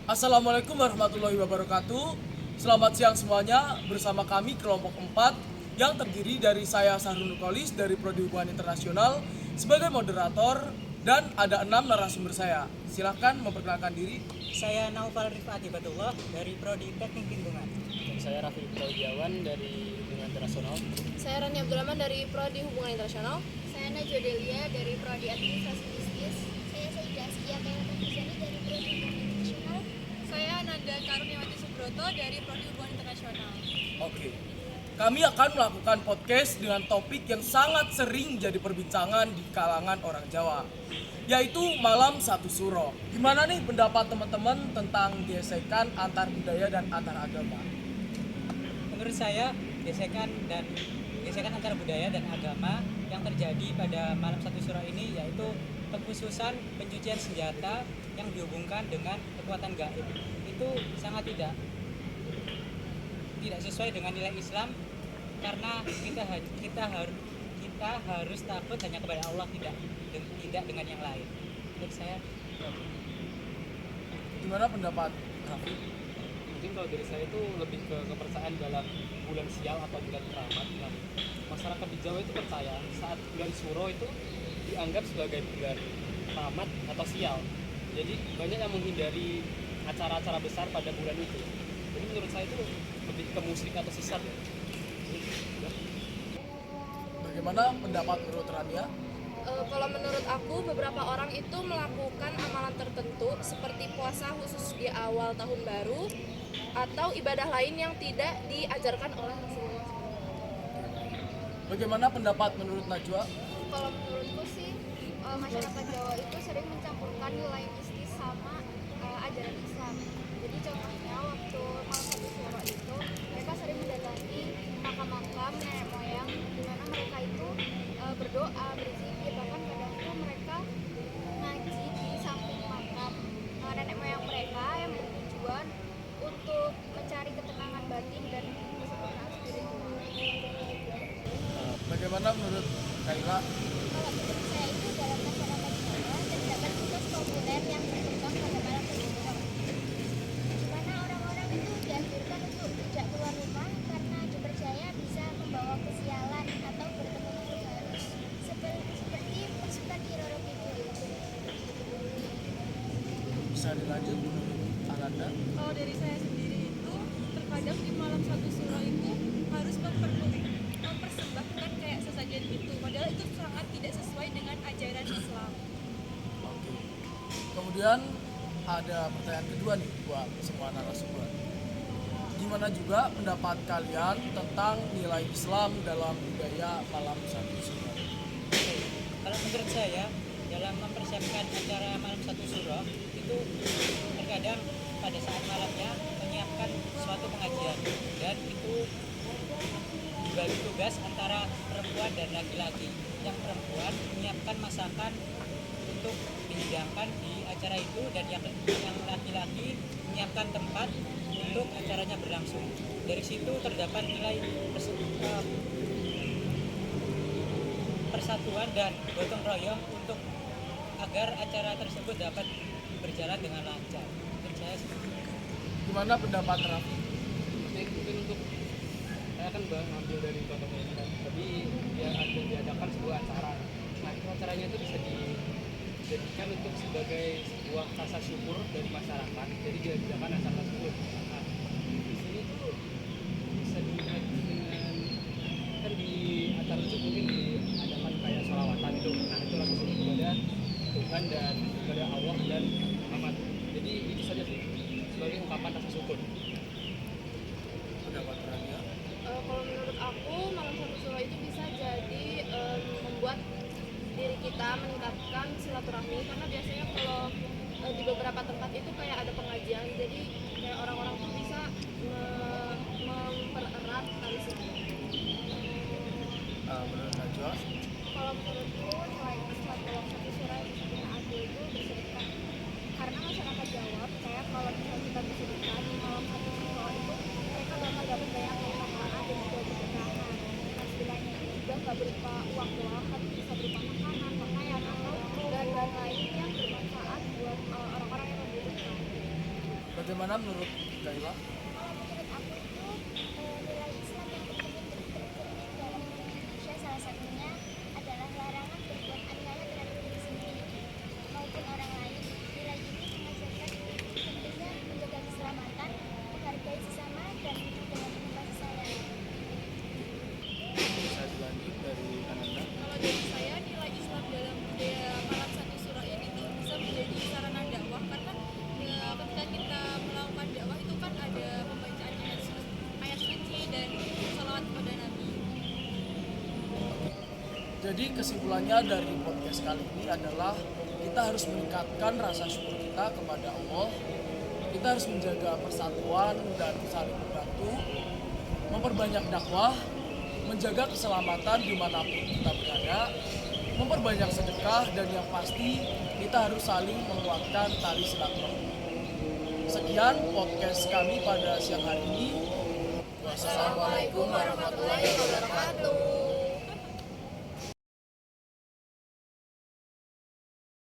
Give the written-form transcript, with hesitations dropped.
Assalamualaikum warahmatullahi wabarakatuh. Selamat siang semuanya. Bersama kami kelompok 4 yang terdiri dari saya Sahrul Nukolis dari Prodi Hubungan Internasional sebagai moderator dan ada 6 narasumber saya. Silakan memperkenalkan diri. Saya Naufal Rifat Ibatullah dari Prodi Teknik Lingkungan. Dan saya Raffi Prawidiawan dari Hubungan Internasional. Saya Rani Abdurrahman dari Prodi Hubungan Internasional. Saya Najwa Delia dari Prodi Administrasi Bisnis. Saya Saidah Askia Khairatan Husani dari Prodi Hubungan Internasional. Saya Nanda Karuniawati Subroto dari Prodi Hubungan Internasional. Oke. Kami akan melakukan podcast dengan topik yang sangat sering jadi perbincangan di kalangan orang Jawa, yaitu Malam Satu Suro. Gimana nih pendapat teman-teman tentang gesekan antar budaya dan antar agama? Menurut saya, gesekan antara budaya dan agama yang terjadi pada malam satu suro ini yaitu pengkhususan pencucian senjata yang dihubungkan dengan kekuatan gaib. Itu sangat tidak sesuai dengan nilai Islam karena kita harus takut hanya kepada Allah, tidak dengan yang lain. Menurut saya Gimana pendapat Raffi? Mungkin kalau dari saya itu lebih ke kepercayaan dalam bulan sial atau bulan keramat. Nah, masyarakat di Jawa itu percaya saat bulan Suro itu dianggap sebagai bulan keramat atau sial. Jadi banyak yang menghindari acara-acara besar pada bulan itu. Jadi menurut saya itu lebih ke musik atau sesat ya. Bagaimana pendapat menurut Rania? Kalau menurut aku, beberapa orang itu melakukan amalan tertentu seperti puasa khusus di awal tahun baru atau ibadah lain yang tidak diajarkan oleh Rasulullah. Bagaimana pendapat menurut Najwa? Kalau menurutku sih, masyarakat Jawa itu sering mencampurkan nilai mistis sama ajaran Islam. Jadi contohnya waktu malam satu suro itu mereka sering mendatangi makam-makam nenek moyang di mana mereka itu berdoa, berzikir, bahkan kadang itu mereka ngaji di samping makam nenek moyang mereka yang bertujuan untuk mencari ketenangan batin dan kesempurnaan spiritual. Bagaimana menurut Kaila? Kalau menurut saya itu dalam masyarakat Jawa terdapat mitos populer yang berkembang pada malam Suro, di mana orang-orang itu dianjurkan untuk tidak keluar rumah karena dipercaya bisa membawa kesialan atau bertemu makhluk halus seperti pasukan Kiroro Kidul. Bisa dilanjut menurut Ananda? Kalau dari saya sendiri itu terkadang di malam satu suro itu harus mempersembahkan kayak sesajen itu, padahal itu sangat tidak sesuai dengan ajaran Islam. Oke. Kemudian ada pertanyaan kedua nih buat semua narasumber. Gimana juga pendapat kalian tentang nilai Islam dalam budaya malam satu suro? kalau menurut saya dalam mempersiapkan acara malam satu suro itu terkadang pada saat malamnya menyiapkan suatu pengajian dan itu dibagi tugas antara perempuan dan laki-laki. Yang perempuan menyiapkan masakan untuk dihidangkan di acara itu dan yang laki-laki menyiapkan tempat untuk acaranya berlangsung. Dari situ terdapat nilai persatuan dan gotong royong untuk agar acara tersebut dapat berjalan dengan lancar. Menurut saya seperti itu. Gimana pendapat Raffi? Mungkin untuk saya kan ngambil dari contoh ini kan, tapi dia ada diadakan sebuah acara. Nah itu acaranya itu bisa dijadikan untuk sebagai sebuah rasa syukur dari masyarakat. Jadi diadakan acara tersebut. Nah di sini tuh bisa dilihat dengan kan di acara itu mungkin diadakan kayak sholawatan itu. Nah itu rasa syukur kepada Tuhan dan kepada Allah dan Muhammad. Jadi itu saja sih sebagai ungkapan rasa syukur. Pendapat Rania? Kalau menurut aku, malam satu suro itu bisa jadi membuat diri kita meningkatkan silaturahmi karena biasanya kalau di beberapa tempat itu kayak ada pengajian, jadi kayak orang-orang tuh bisa mempererat tali silaturahmi. Menurut Najwa? Kalau menurutku nilai Islam dalam satu surah yang disebut adil itu bersedekah. Karena masyarakat Jawa percaya kalau misalnya kita bersedekah di malam satu surah itu mereka bakal dapat banyak keutamaan dan juga keberkahan. Nah sedekahnya ini juga nggak berupa uang doang, tapi bisa berupa makanan, pakaian atau bahan-bahan lain yang bermanfaat buat orang-orang yang membutuhkan. Bagaimana menurut Gaila? Kalau menurut aku itu nilai Islam yang penting tercermin dalam hukum Indonesia salah satunya adalah larangan berbuat aniaya terhadap diri sendiri maupun orang lain. Nilai ini mengajarkan pentingnya menjaga keselamatan, menghargai sesama, dan hidup dengan penuh kasih sayang. Bisa dilanjut dari Ananda. Kalau dari saya, nilai Islam dalam budaya malam satu suro ini tuh bisa menjadi sarana dakwah karena ya, ketika kita melakukan dakwah itu kan ada pembacaan ayat suci dan salawat kepada Nabi. Jadi kesimpulannya dari podcast kali ini adalah kita harus meningkatkan rasa syukur kita kepada Allah. Kita harus menjaga persatuan dan saling membantu, memperbanyak dakwah, menjaga keselamatan dimanapun kita berada, memperbanyak sedekah, dan yang pasti kita harus saling menguatkan tali silaturahmi. Sekian podcast kami pada siang hari ini. Wassalamualaikum warahmatullahi wabarakatuh.